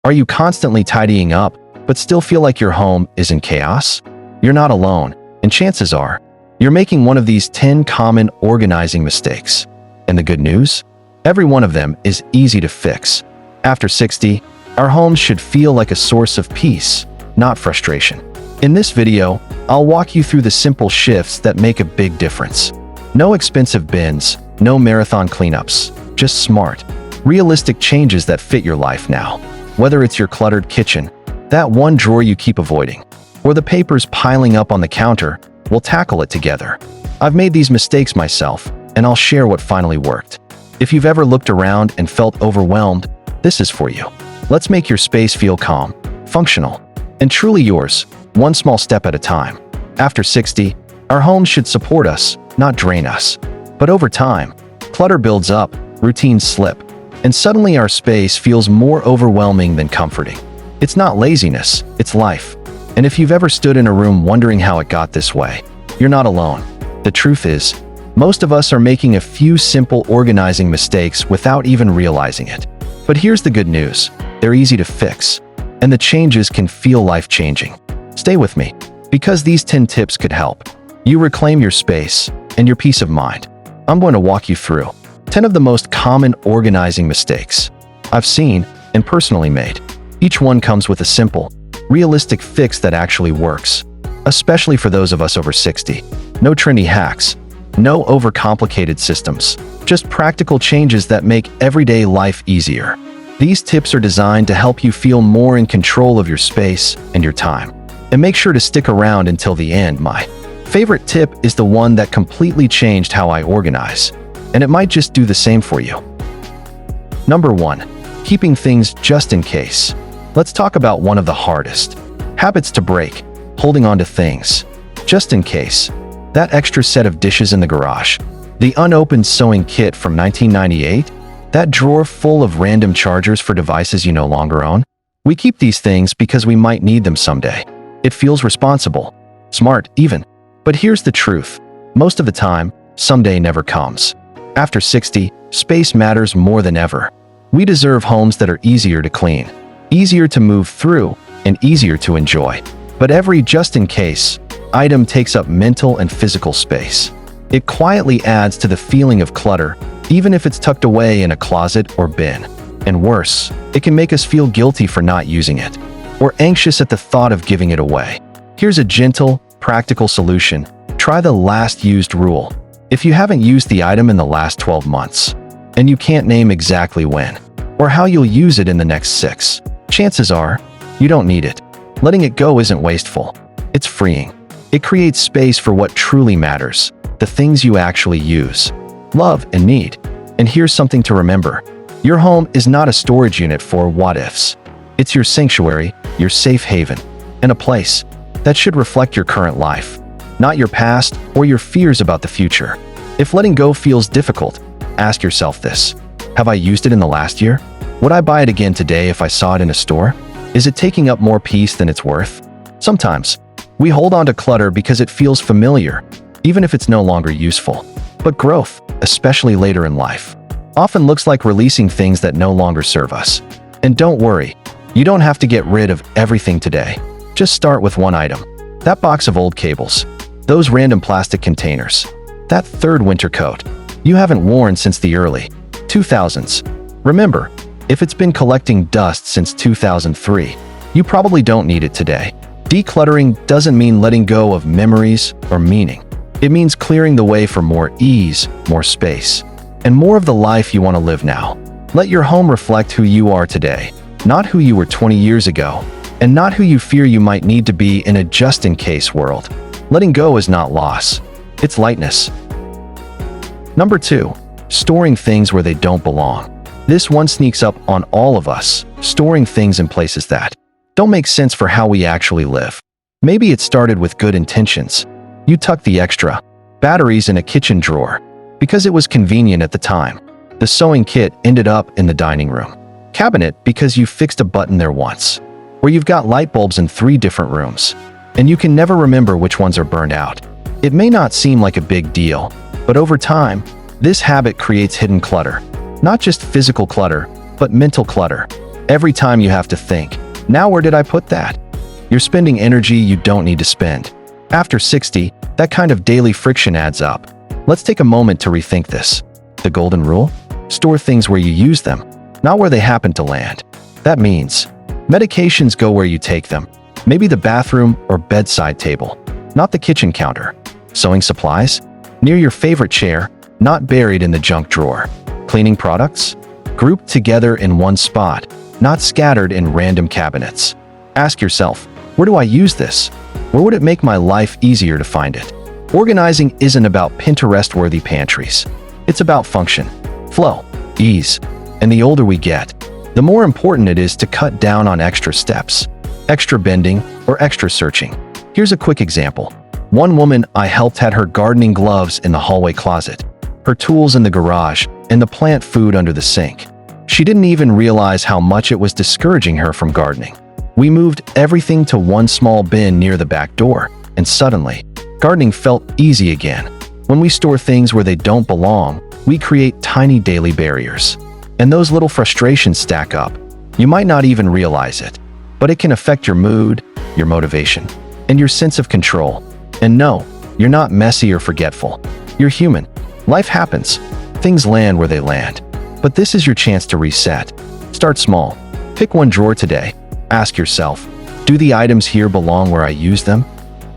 Are you constantly tidying up, but still feel like your home is in chaos? You're not alone, and chances are, you're making one of these 10 common organizing mistakes. And the good news? Every one of them is easy to fix. After 60, our homes should feel like a source of peace, not frustration. In this video, I'll walk you through the simple shifts that make a big difference. No expensive bins, no marathon cleanups, just smart, realistic changes that fit your life now. Whether it's your cluttered kitchen, that one drawer you keep avoiding, or the papers piling up on the counter, we'll tackle it together. I've made these mistakes myself, and I'll share what finally worked. If you've ever looked around and felt overwhelmed, this is for you. Let's make your space feel calm, functional, and truly yours, one small step at a time. After 60, our homes should support us, not drain us. But over time, clutter builds up, routines slip, and suddenly our space feels more overwhelming than comforting. It's not laziness, it's life. And if you've ever stood in a room wondering how it got this way, you're not alone. The truth is, most of us are making a few simple organizing mistakes without even realizing it. But here's the good news. They're easy to fix, and the changes can feel life-changing. Stay with me, because these 10 tips could help you reclaim your space and your peace of mind. I'm going to walk you through 10 of the most common organizing mistakes I've seen and personally made. Each one comes with a simple, realistic fix that actually works, especially for those of us over 60. No trendy hacks, no overcomplicated systems, just practical changes that make everyday life easier. These tips are designed to help you feel more in control of your space and your time. And make sure to stick around until the end. My favorite tip is the one that completely changed how I organize, and it might just do the same for you. Number 1. Keeping things just in case. Let's talk about one of the hardest habits to break, holding on to things just in case. That extra set of dishes in the garage, the unopened sewing kit from 1998, that drawer full of random chargers for devices you no longer own. We keep these things because we might need them someday. It feels responsible, smart even. But here's the truth. Most of the time, someday never comes. After 60, space matters more than ever. We deserve homes that are easier to clean, easier to move through, and easier to enjoy. But every just-in-case item takes up mental and physical space. It quietly adds to the feeling of clutter, even if it's tucked away in a closet or bin. And worse, it can make us feel guilty for not using it, or anxious at the thought of giving it away. Here's a gentle, practical solution. Try the last used rule. If you haven't used the item in the last 12 months, and you can't name exactly when, or how you'll use it in the next 6, chances are, you don't need it. Letting it go isn't wasteful. It's freeing. It creates space for what truly matters, the things you actually use, love, and need. And here's something to remember. Your home is not a storage unit for what-ifs. It's your sanctuary, your safe haven, and a place that should reflect your current life, not your past or your fears about the future. If letting go feels difficult, ask yourself this. Have I used it in the last year? Would I buy it again today if I saw it in a store? Is it taking up more peace than it's worth? Sometimes, we hold on to clutter because it feels familiar, even if it's no longer useful. But growth, especially later in life, often looks like releasing things that no longer serve us. And don't worry, you don't have to get rid of everything today. Just start with one item. That box of old cables, those random plastic containers, that third winter coat you haven't worn since the early 2000s. Remember, if it's been collecting dust since 2003, you probably don't need it today. Decluttering doesn't mean letting go of memories or meaning. It means clearing the way for more ease, more space, and more of the life you want to live now. Let your home reflect who you are today, not who you were 20 years ago, and not who you fear you might need to be in a just-in-case world. Letting go is not loss, it's lightness. Number 2. Storing things where they don't belong. This one sneaks up on all of us, storing things in places that don't make sense for how we actually live. Maybe it started with good intentions. You tucked the extra batteries in a kitchen drawer because it was convenient at the time. The sewing kit ended up in the dining room cabinet because you fixed a button there once. Or you've got light bulbs in 3 different rooms, and you can never remember which ones are burned out. It may not seem like a big deal, but over time, this habit creates hidden clutter. Not just physical clutter, but mental clutter. Every time you have to think, now where did I put that? You're spending energy you don't need to spend. After 60, that kind of daily friction adds up. Let's take a moment to rethink this. The golden rule? Store things where you use them, not where they happen to land. That means medications go where you take them. Maybe the bathroom or bedside table, not the kitchen counter. Sewing supplies? Near your favorite chair, not buried in the junk drawer. Cleaning products? Grouped together in one spot, not scattered in random cabinets. Ask yourself, where do I use this? Where would it make my life easier to find it? Organizing isn't about Pinterest-worthy pantries. It's about function, flow, ease. And the older we get, the more important it is to cut down on extra steps, extra bending, or extra searching. Here's a quick example. One woman I helped had her gardening gloves in the hallway closet, her tools in the garage, and the plant food under the sink. She didn't even realize how much it was discouraging her from gardening. We moved everything to one small bin near the back door, and suddenly, gardening felt easy again. When we store things where they don't belong, we create tiny daily barriers. And those little frustrations stack up. You might not even realize it, but it can affect your mood, your motivation, and your sense of control. And no, you're not messy or forgetful. You're human. Life happens. Things land where they land. But this is your chance to reset. Start small. Pick one drawer today. Ask yourself, do the items here belong where I use them?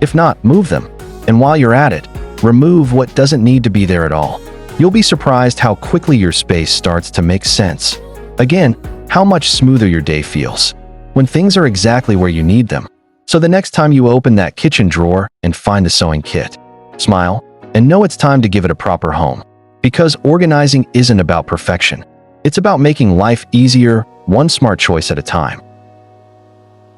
If not, move them. And while you're at it, remove what doesn't need to be there at all. You'll be surprised how quickly your space starts to make sense. Again, how much smoother your day feels when things are exactly where you need them. So the next time you open that kitchen drawer and find the sewing kit, smile and know it's time to give it a proper home. Because organizing isn't about perfection. It's about making life easier, one smart choice at a time.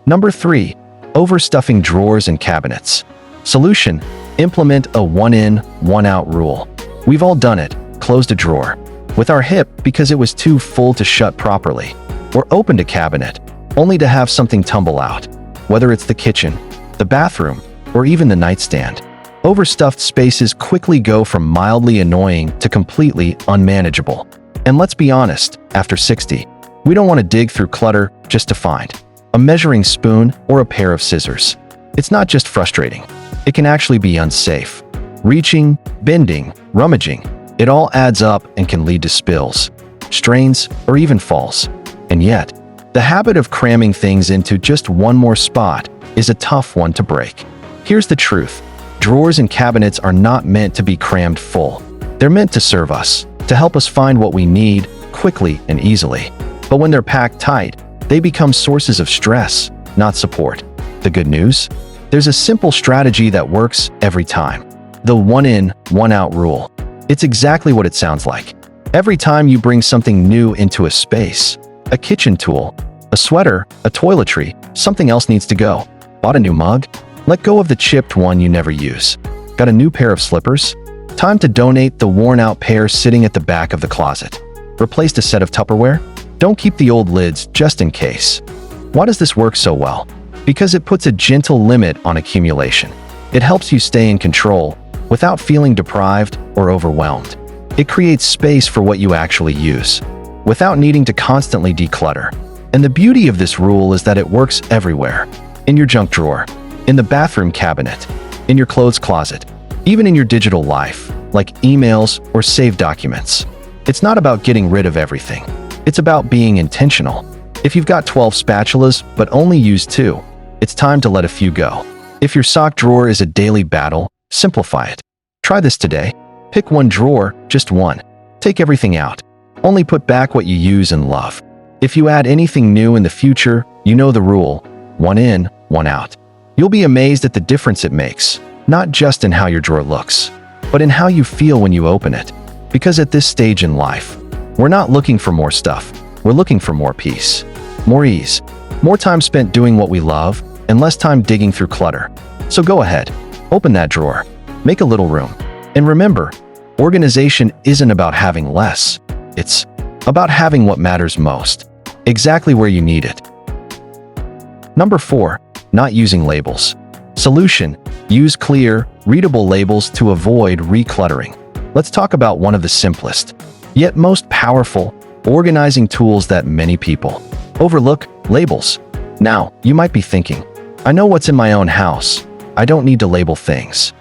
Number 3. Overstuffing drawers and cabinets. Solution: implement a one-in, one-out rule. We've all done it. Closed a drawer with our hip because it was too full to shut properly, or opened a cabinet only to have something tumble out. Whether it's the kitchen, the bathroom, or even the nightstand, overstuffed spaces quickly go from mildly annoying to completely unmanageable. And let's be honest, after 60, we don't want to dig through clutter just to find a measuring spoon or a pair of scissors. It's not just frustrating, it can actually be unsafe. Reaching, bending, rummaging, it all adds up and can lead to spills, strains, or even falls. And yet, the habit of cramming things into just one more spot is a tough one to break. Here's the truth. Drawers and cabinets are not meant to be crammed full. They're meant to serve us, to help us find what we need quickly and easily. But when they're packed tight, they become sources of stress, not support. The good news? There's a simple strategy that works every time. The one-in, one-out rule. It's exactly what it sounds like. Every time you bring something new into a space, a kitchen tool, a sweater, a toiletry, something else needs to go. Bought a new mug? Let go of the chipped one you never use. Got a new pair of slippers? Time to donate the worn-out pair sitting at the back of the closet. Replaced a set of Tupperware? Don't keep the old lids just in case. Why does this work so well? Because it puts a gentle limit on accumulation. It helps you stay in control without feeling deprived or overwhelmed. It creates space for what you actually use, without needing to constantly declutter. And the beauty of this rule is that it works everywhere. In your junk drawer, in the bathroom cabinet, in your clothes closet, even in your digital life, like emails or saved documents. It's not about getting rid of everything. It's about being intentional. If you've got 12 spatulas but only use 2, it's time to let a few go. If your sock drawer is a daily battle, simplify it. Try this today. Pick one drawer, just one. Take everything out. Only put back what you use and love. If you add anything new in the future, you know the rule: one in, one out. You'll be amazed at the difference it makes, not just in how your drawer looks, but in how you feel when you open it. Because at this stage in life, we're not looking for more stuff. We're looking for more peace, more ease, more time spent doing what we love, and less time digging through clutter. So go ahead, open that drawer, make a little room. And remember, organization isn't about having less. It's about having what matters most, exactly where you need it. Number 4, not using labels. Solution: use clear, readable labels to avoid recluttering. Let's talk about one of the simplest, yet most powerful, organizing tools that many people Overlook labels. Now, you might be thinking, I know what's in my own house. I don't need to label things.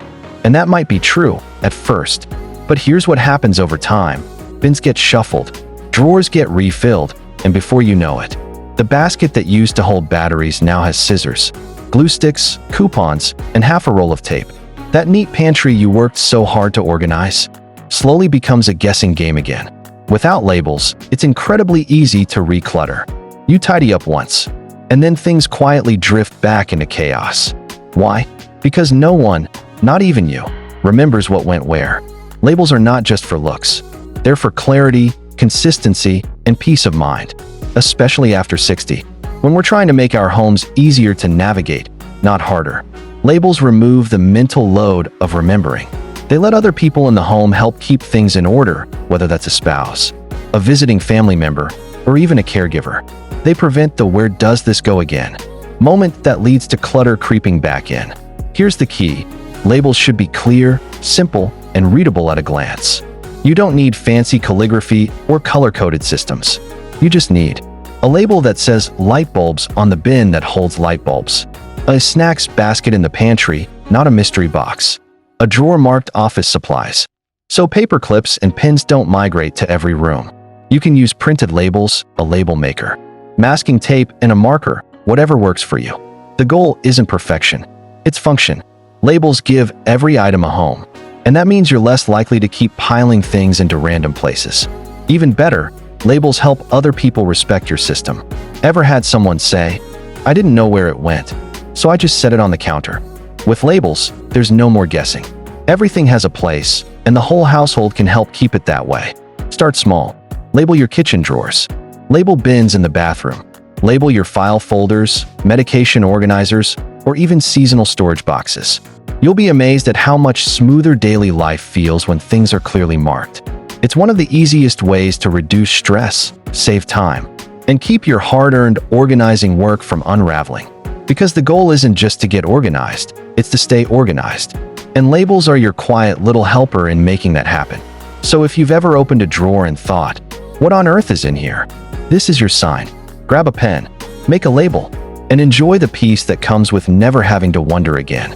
And that might be true at first, but here's what happens over time. Bins get shuffled, drawers get refilled, and before you know it, the basket that used to hold batteries now has scissors, glue sticks, coupons, and half a roll of tape. That neat pantry you worked so hard to organize slowly becomes a guessing game again. Without labels, it's incredibly easy to reclutter. You tidy up once, and then things quietly drift back into chaos. Why? Because no one, not even you, remembers what went where. Labels are not just for looks. They're for clarity, consistency, and peace of mind, especially after 60, when we're trying to make our homes easier to navigate, not harder. Labels remove the mental load of remembering. They let other people in the home help keep things in order, whether that's a spouse, a visiting family member, or even a caregiver. They prevent the "where does this go again" moment that leads to clutter creeping back in. Here's the key. Labels should be clear, simple, and readable at a glance. You don't need fancy calligraphy or color-coded systems. You just need a label that says light bulbs on the bin that holds light bulbs, a snacks basket in the pantry, not a mystery box, a drawer marked office supplies, so paper clips and pins don't migrate to every room. You can use printed labels, a label maker, masking tape, and a marker, whatever works for you. The goal isn't perfection, it's function. Labels give every item a home, and that means you're less likely to keep piling things into random places. Even better, labels help other people respect your system. Ever had someone say, "I didn't know where it went, so I just set it on the counter"? With labels, there's no more guessing. Everything has a place, and the whole household can help keep it that way. Start small. Label your kitchen drawers. Label bins in the bathroom. Label your file folders, medication organizers, or even seasonal storage boxes. You'll be amazed at how much smoother daily life feels when things are clearly marked. It's one of the easiest ways to reduce stress, save time, and keep your hard-earned organizing work from unraveling. Because the goal isn't just to get organized, it's to stay organized. And labels are your quiet little helper in making that happen. So if you've ever opened a drawer and thought, "What on earth is in here?" This is your sign. Grab a pen, make a label, and enjoy the peace that comes with never having to wonder again.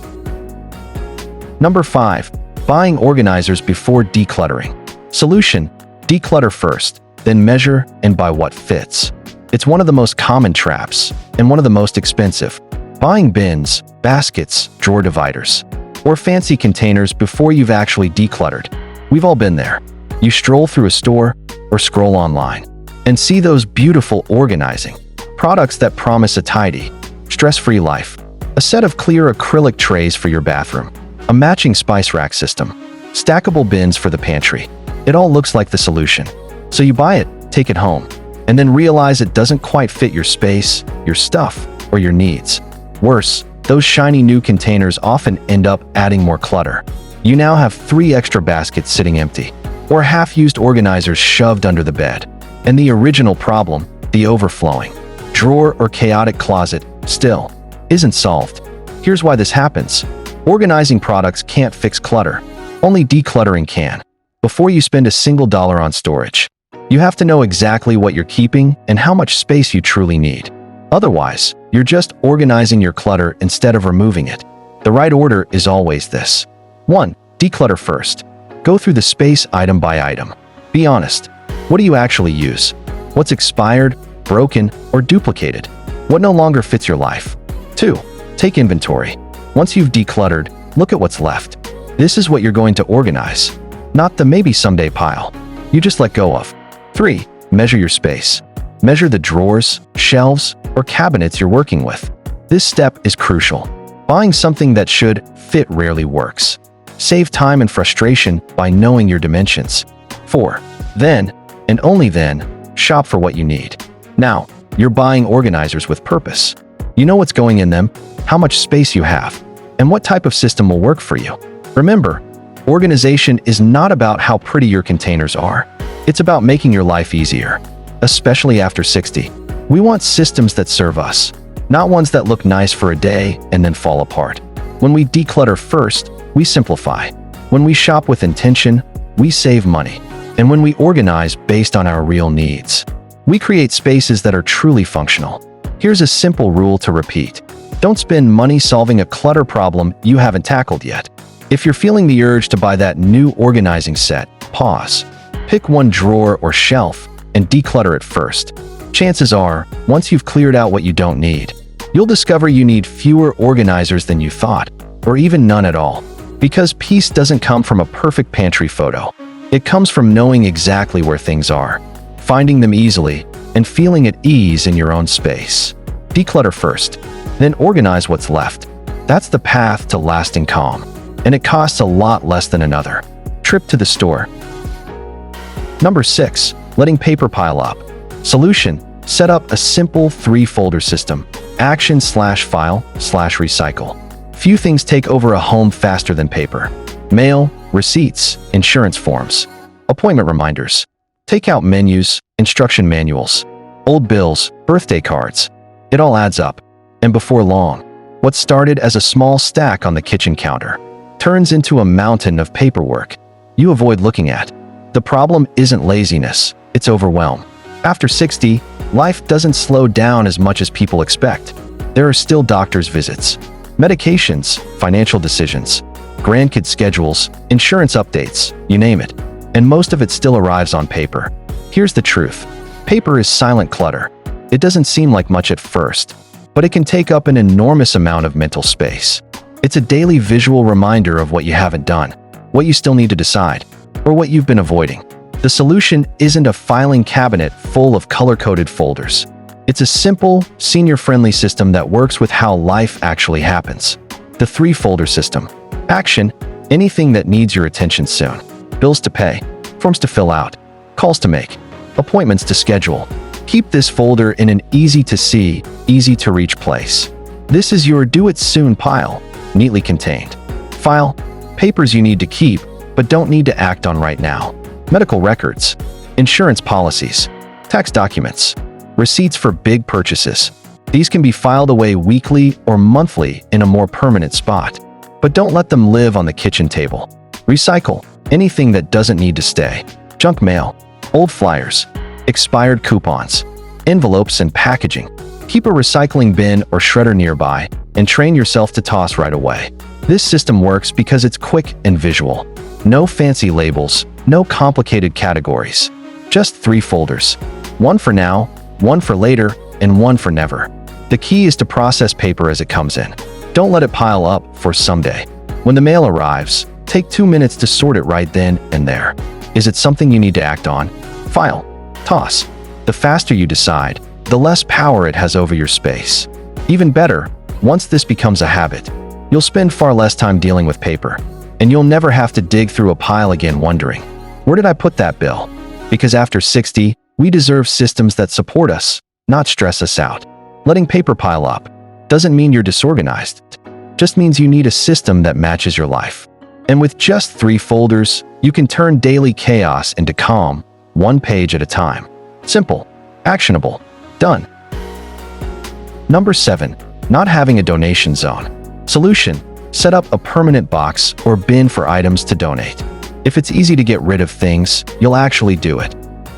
Number 5. Buying organizers before decluttering. Solution: declutter first, then measure and buy what fits. It's one of the most common traps, and one of the most expensive. Buying bins, baskets, drawer dividers, or fancy containers before you've actually decluttered. We've all been there. You stroll through a store or scroll online and see those beautiful organizing products that promise a tidy, stress-free life. A set of clear acrylic trays for your bathroom, a matching spice rack system, stackable bins for the pantry. It all looks like the solution. So you buy it, take it home, and then realize it doesn't quite fit your space, your stuff, or your needs. Worse, those shiny new containers often end up adding more clutter. You now have 3 extra baskets sitting empty, or half-used organizers shoved under the bed. And the original problem, the overflowing drawer or chaotic closet, still isn't solved. Here's why this happens. Organizing products can't fix clutter. Only decluttering can. Before you spend a single dollar on storage, you have to know exactly what you're keeping and how much space you truly need. Otherwise, you're just organizing your clutter instead of removing it. The right order is always this. 1. Declutter first. Go through the space item by item. Be honest. What do you actually use? What's expired, broken, or duplicated? What no longer fits your life? 2. Take inventory. Once you've decluttered, look at what's left. This is what you're going to organize, not the maybe someday pile you just let go of. 3. Measure your space. Measure the drawers, shelves, or cabinets you're working with. This step is crucial. Buying something that should fit rarely works. Save time and frustration by knowing your dimensions. 4. Then, and only then, shop for what you need. Now, you're buying organizers with purpose. You know what's going in them, how much space you have, and what type of system will work for you. Remember, organization is not about how pretty your containers are. It's about making your life easier, especially after 60. We want systems that serve us, not ones that look nice for a day and then fall apart. When we declutter first, we simplify. When we shop with intention, we save money. And when we organize based on our real needs, We create spaces that are truly functional. Here's a simple rule to repeat. Don't spend money solving a clutter problem you haven't tackled yet. If you're feeling the urge to buy that new organizing set, pause. Pick one drawer or shelf and declutter it first. Chances are, once you've cleared out what you don't need, you'll discover you need fewer organizers than you thought, or even none at all. Because peace doesn't come from a perfect pantry photo. It comes from knowing exactly where things are, finding them easily, and feeling at ease in your own space. Declutter first, then organize what's left. That's the path to lasting calm, and it costs a lot less than another trip to the store. Number 6. Letting paper pile up. Solution: set up a simple 3-folder system. Action/file/recycle. Few things take over a home faster than paper. Mail, receipts, insurance forms, appointment reminders, takeout menus, instruction manuals, old bills, birthday cards. It all adds up. And before long, what started as a small stack on the kitchen counter turns into a mountain of paperwork you avoid looking at. The problem isn't laziness, it's overwhelm. After 60, life doesn't slow down as much as people expect. There are still doctor's visits, medications, financial decisions, grandkid schedules, insurance updates, you name it. And most of it still arrives on paper. Here's the truth. Paper is silent clutter. It doesn't seem like much at first, but it can take up an enormous amount of mental space. It's a daily visual reminder of what you haven't done, what you still need to decide, or what you've been avoiding. The solution isn't a filing cabinet full of color-coded folders. It's a simple, senior-friendly system that works with how life actually happens. The 3-folder system. Action: anything that needs your attention soon. Bills to pay, forms to fill out, calls to make, appointments to schedule. Keep this folder in an easy-to-see, easy-to-reach place. This is your do-it-soon pile, neatly contained. File: papers you need to keep, but don't need to act on right now. Medical records, insurance policies, tax documents, receipts for big purchases. These can be filed away weekly or monthly in a more permanent spot. But don't let them live on the kitchen table. Recycle: anything that doesn't need to stay. Junk mail, old flyers, expired coupons, envelopes and packaging. Keep a recycling bin or shredder nearby and train yourself to toss right away. This system works because it's quick and visual. No fancy labels, no complicated categories. Just 3 folders. One for now, one for later, and one for never. The key is to process paper as it comes in. Don't let it pile up for someday. When the mail arrives, take 2 minutes to sort it right then and there. Is it something you need to act on? File. Toss. The faster you decide, the less power it has over your space. Even better, once this becomes a habit, you'll spend far less time dealing with paper, and you'll never have to dig through a pile again wondering, where did I put that bill? Because after 60, we deserve systems that support us, not stress us out. Letting paper pile up doesn't mean you're disorganized. Just means you need a system that matches your life. And with just 3 folders, you can turn daily chaos into calm, one page at a time. Simple, actionable, done. Number 7. Not having a donation zone. Solution: set up a permanent box or bin for items to donate. If it's easy to get rid of things, you'll actually do it.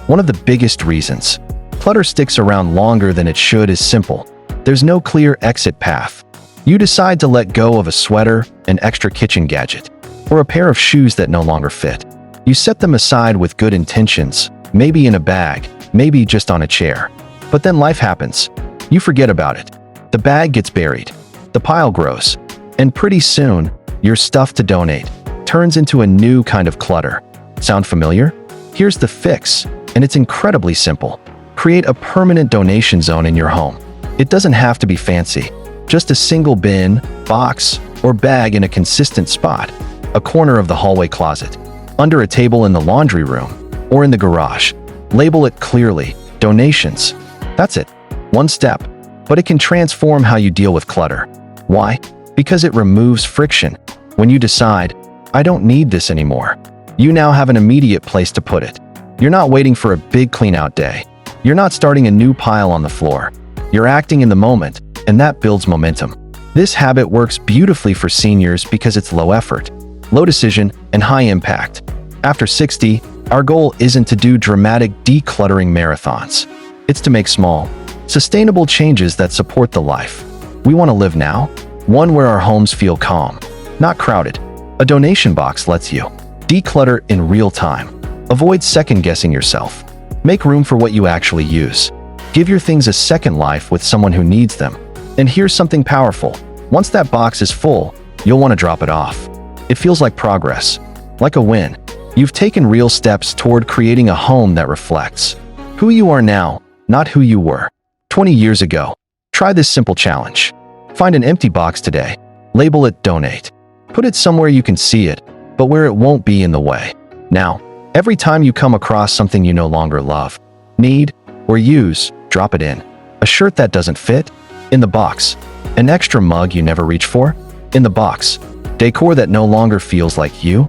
One of the biggest reasons clutter sticks around longer than it should is simple. There's no clear exit path. You decide to let go of a sweater, an extra kitchen gadget, or a pair of shoes that no longer fit. You set them aside with good intentions, maybe in a bag, maybe just on a chair. But then life happens. You forget about it. The bag gets buried. The pile grows. And pretty soon, your stuff to donate turns into a new kind of clutter. Sound familiar? Here's the fix, and it's incredibly simple. Create a permanent donation zone in your home. It doesn't have to be fancy. Just a single bin, box, or bag in a consistent spot. A corner of the hallway closet, under a table in the laundry room, or in the garage. Label it clearly, donations. That's it. One step, but it can transform how you deal with clutter. Why? Because it removes friction. When you decide, I don't need this anymore, you now have an immediate place to put it. You're not waiting for a big clean-out day. You're not starting a new pile on the floor. You're acting in the moment, and that builds momentum. This habit works beautifully for seniors because it's low effort, low decision, and high impact. After 60, our goal isn't to do dramatic decluttering marathons. It's to make small, sustainable changes that support the life we want to live now, one where our homes feel calm, not crowded. A donation box lets you declutter in real time. Avoid second-guessing yourself. Make room for what you actually use. Give your things a second life with someone who needs them. And here's something powerful. Once that box is full, you'll want to drop it off. It feels like progress, like a win. You've taken real steps toward creating a home that reflects who you are now, not who you were 20 years ago. Try this simple challenge. Find an empty box today. Label it Donate. Put it somewhere you can see it, but where it won't be in the way. Now, every time you come across something you no longer love, need, or use, drop it in. A shirt that doesn't fit? In the box. An extra mug you never reach for? In the box. Decor that no longer feels like you?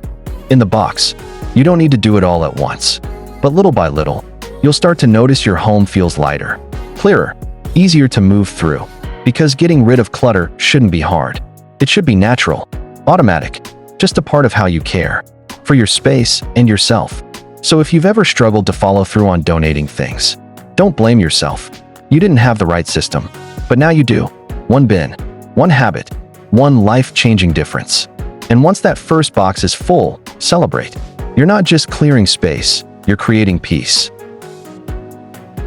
In the box. You don't need to do it all at once. But little by little, you'll start to notice your home feels lighter, clearer, easier to move through. Because getting rid of clutter shouldn't be hard. It should be natural, automatic, just a part of how you care for your space and yourself. So if you've ever struggled to follow through on donating things, don't blame yourself. You didn't have the right system, but now you do. One bin, one habit, one life-changing difference. And once that first box is full, celebrate. You're not just clearing space, you're creating peace.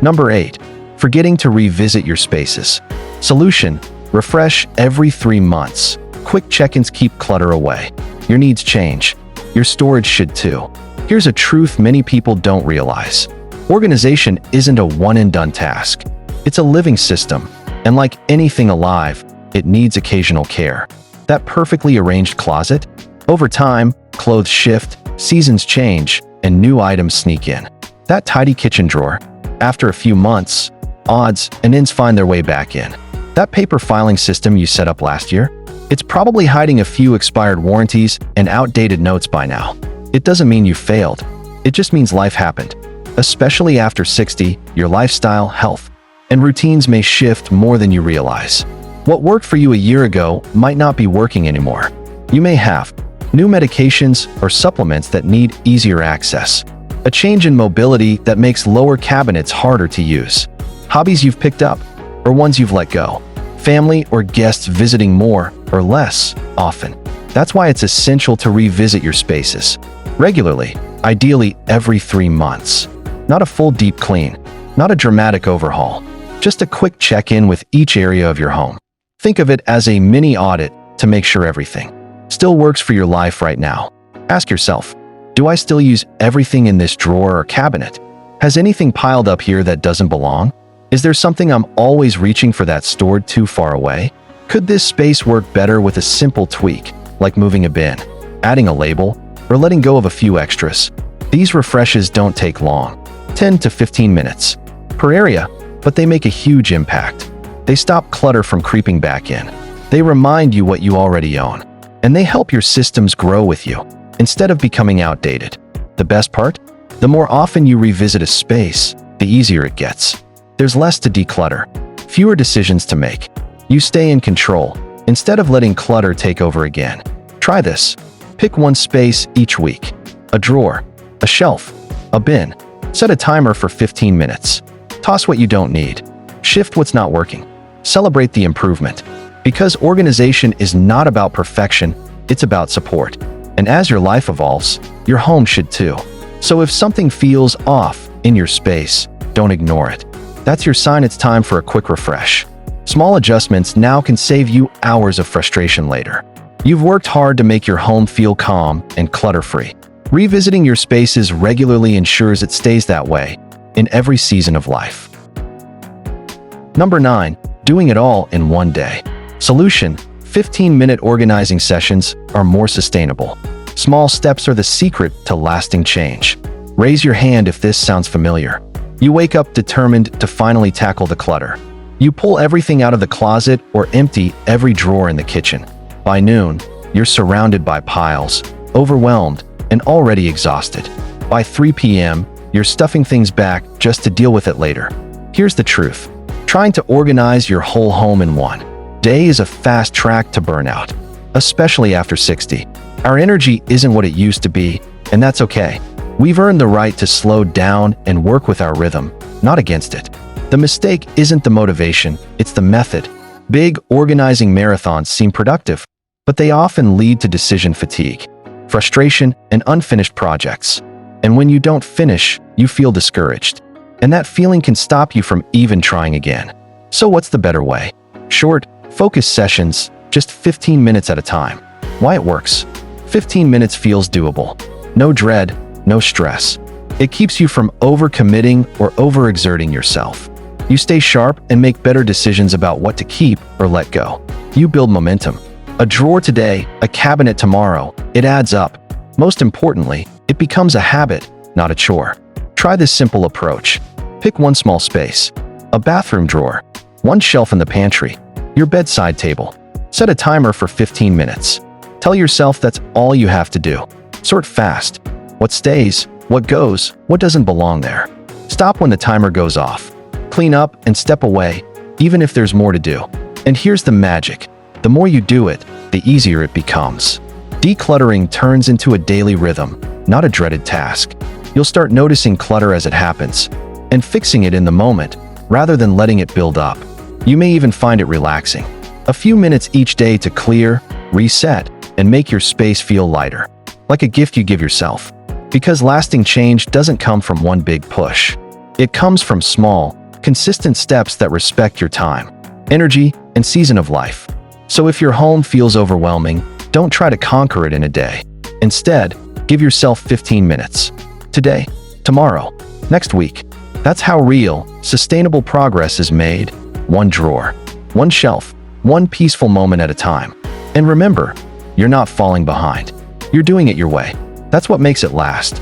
Number 8. Forgetting to revisit your spaces. Solution: refresh every 3 months. Quick check-ins keep clutter away. Your needs change. Your storage should too. Here's a truth many people don't realize. Organization isn't a one-and-done task. It's a living system, and like anything alive, it needs occasional care. That perfectly arranged closet? Over time, clothes shift, seasons change, and new items sneak in. That tidy kitchen drawer? After a few months, odds and ends find their way back in. That paper filing system you set up last year? It's probably hiding a few expired warranties and outdated notes by now. It doesn't mean you failed. It just means life happened. Especially after 60, your lifestyle, health, and routines may shift more than you realize. What worked for you a year ago might not be working anymore. You may have new medications or supplements that need easier access. A change in mobility that makes lower cabinets harder to use. Hobbies you've picked up, or ones you've let go. Family or guests visiting more or less often. That's why it's essential to revisit your spaces regularly, ideally every 3 months. Not a full deep clean, not a dramatic overhaul, just a quick check-in with each area of your home. Think of it as a mini audit to make sure everything still works for your life right now. Ask yourself, do I still use everything in this drawer or cabinet? Has anything piled up here that doesn't belong? Is there something I'm always reaching for that's stored too far away? Could this space work better with a simple tweak, like moving a bin, adding a label, or letting go of a few extras? These refreshes don't take long, 10 to 15 minutes per area, but they make a huge impact. They stop clutter from creeping back in. They remind you what you already own, and they help your systems grow with you instead of becoming outdated. The best part? The more often you revisit a space, the easier it gets. There's less to declutter, fewer decisions to make. You stay in control instead of letting clutter take over again. Try this. Pick one space each week. A drawer, a shelf, a bin. Set a timer for 15 minutes. Toss what you don't need. Shift what's not working. Celebrate the improvement. Because organization is not about perfection, it's about support. And as your life evolves, your home should too. So if something feels off in your space, don't ignore it. That's your sign it's time for a quick refresh. Small adjustments now can save you hours of frustration later. You've worked hard to make your home feel calm and clutter-free. Revisiting your spaces regularly ensures it stays that way in every season of life. Number 9. Doing it all in one day. Solution: 15-minute organizing sessions are more sustainable. Small steps are the secret to lasting change. Raise your hand if this sounds familiar. You wake up determined to finally tackle the clutter. You pull everything out of the closet or empty every drawer in the kitchen. By noon, you're surrounded by piles, overwhelmed, and already exhausted. By 3 p.m., you're stuffing things back just to deal with it later. Here's the truth. Trying to organize your whole home in one day is a fast track to burnout, especially after 60. Our energy isn't what it used to be, and that's okay. We've earned the right to slow down and work with our rhythm, not against it. The mistake isn't the motivation, it's the method. Big organizing marathons seem productive, but they often lead to decision fatigue, frustration, and unfinished projects. And when you don't finish, you feel discouraged. And that feeling can stop you from even trying again. So what's the better way? Short, focused sessions, just 15 minutes at a time. Why it works? 15 minutes feels doable. No dread, no stress. It keeps you from overcommitting or overexerting yourself. You stay sharp and make better decisions about what to keep or let go. You build momentum. A drawer today, a cabinet tomorrow. It adds up. Most importantly, it becomes a habit, not a chore. Try this simple approach. Pick one small space. A bathroom drawer. One shelf in the pantry. Your bedside table. Set a timer for 15 minutes. Tell yourself that's all you have to do. Sort fast. What stays, what goes, what doesn't belong there. Stop when the timer goes off. Clean up and step away, even if there's more to do. And here's the magic. The more you do it, the easier it becomes. Decluttering turns into a daily rhythm, not a dreaded task. You'll start noticing clutter as it happens, and fixing it in the moment, rather than letting it build up. You may even find it relaxing. A few minutes each day to clear, reset, and make your space feel lighter, like a gift you give yourself. Because lasting change doesn't come from one big push. It comes from small, consistent steps that respect your time, energy, and season of life. So if your home feels overwhelming, don't try to conquer it in a day. Instead, give yourself 15 minutes. Today, tomorrow, next week. That's how real, sustainable progress is made. One drawer, one shelf, one peaceful moment at a time. And remember, you're not falling behind. You're doing it your way. That's what makes it last.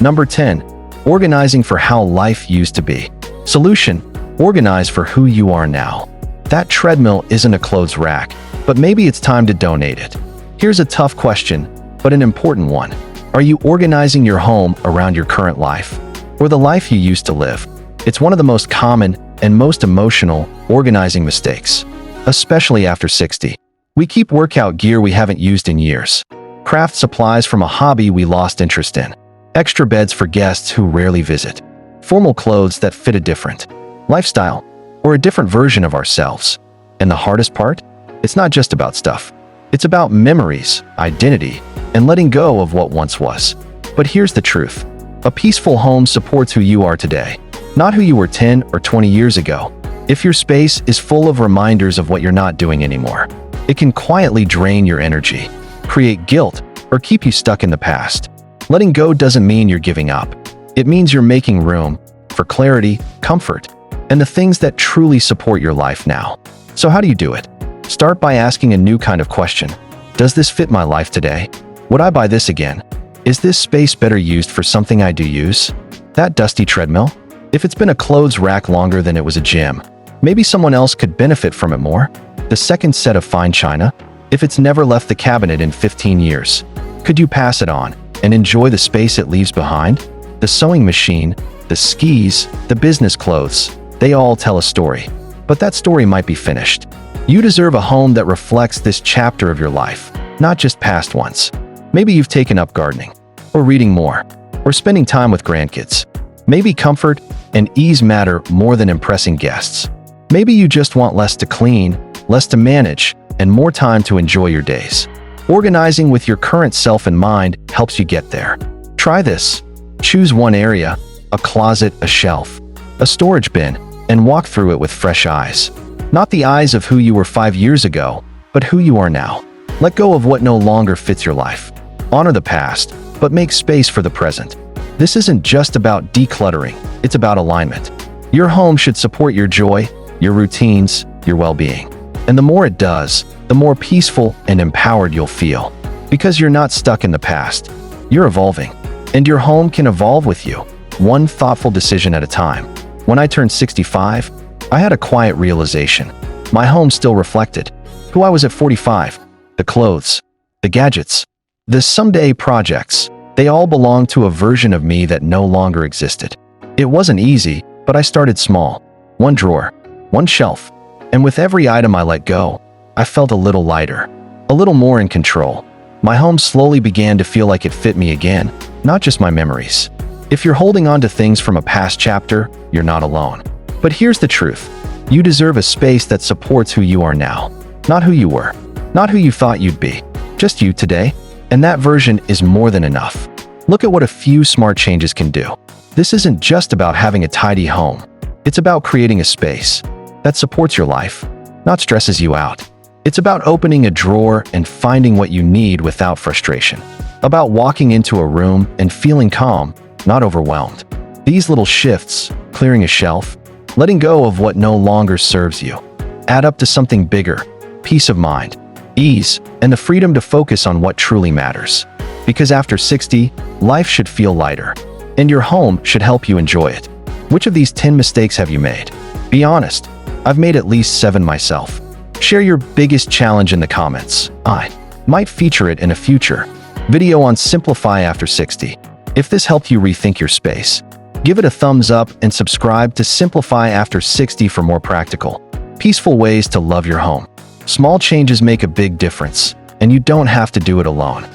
Number 10. Organizing for how life used to be. Solution: organize for who you are now. That treadmill isn't a clothes rack, but maybe it's time to donate it. Here's a tough question, but an important one. Are you organizing your home around your current life, or the life you used to live? It's one of the most common and most emotional organizing mistakes, especially after 60. We keep workout gear we haven't used in years, craft supplies from a hobby we lost interest in, extra beds for guests who rarely visit, formal clothes that fit a different lifestyle or a different version of ourselves. And the hardest part? It's not just about stuff. It's about memories, identity, and letting go of what once was. But here's the truth. A peaceful home supports who you are today, not who you were 10 or 20 years ago. If your space is full of reminders of what you're not doing anymore, it can quietly drain your energy, create guilt, or keep you stuck in the past. Letting go doesn't mean you're giving up. It means you're making room for clarity, comfort, and the things that truly support your life now. So how do you do it? Start by asking a new kind of question. Does this fit my life today? Would I buy this again? Is this space better used for something I do use? That dusty treadmill? If it's been a clothes rack longer than it was a gym, maybe someone else could benefit from it more. The second set of fine china? If it's never left the cabinet in 15 years, could you pass it on and enjoy the space it leaves behind? The sewing machine, the skis, the business clothes, they all tell a story. But that story might be finished. You deserve a home that reflects this chapter of your life, not just past ones. Maybe you've taken up gardening, or reading more, or spending time with grandkids. Maybe comfort and ease matter more than impressing guests. Maybe you just want less to clean, less to manage, and more time to enjoy your days. Organizing with your current self in mind helps you get there. Try this. Choose one area, a closet, a shelf, a storage bin, and walk through it with fresh eyes. Not the eyes of who you were 5 years ago, but who you are now. Let go of what no longer fits your life. Honor the past, but make space for the present. This isn't just about decluttering, it's about alignment. Your home should support your joy, your routines, your well-being. And the more it does, the more peaceful and empowered you'll feel. Because you're not stuck in the past, you're evolving. And your home can evolve with you, one thoughtful decision at a time. When I turned 65, I had a quiet realization. My home still reflected who I was at 45. The clothes, the gadgets, the someday projects, they all belonged to a version of me that no longer existed. It wasn't easy, but I started small. One drawer, one shelf, and with every item I let go, I felt a little lighter, a little more in control. My home slowly began to feel like it fit me again, not just my memories. If you're holding on to things from a past chapter, you're not alone. But here's the truth. You deserve a space that supports who you are now. Not who you were. Not who you thought you'd be. Just you today. And that version is more than enough. Look at what a few smart changes can do. This isn't just about having a tidy home. It's about creating a space that supports your life, not stresses you out. It's about opening a drawer and finding what you need without frustration. About walking into a room and feeling calm, not overwhelmed. These little shifts, clearing a shelf, letting go of what no longer serves you, add up to something bigger: peace of mind, ease, and the freedom to focus on what truly matters. Because after 60, life should feel lighter, and your home should help you enjoy it. Which of these 10 mistakes have you made? Be honest. I've made at least 7 myself. Share your biggest challenge in the comments. I might feature it in a future video on Simplify After 60. If this helped you rethink your space, give it a thumbs up and subscribe to Simplify After 60 for more practical, peaceful ways to love your home. Small changes make a big difference, and you don't have to do it alone.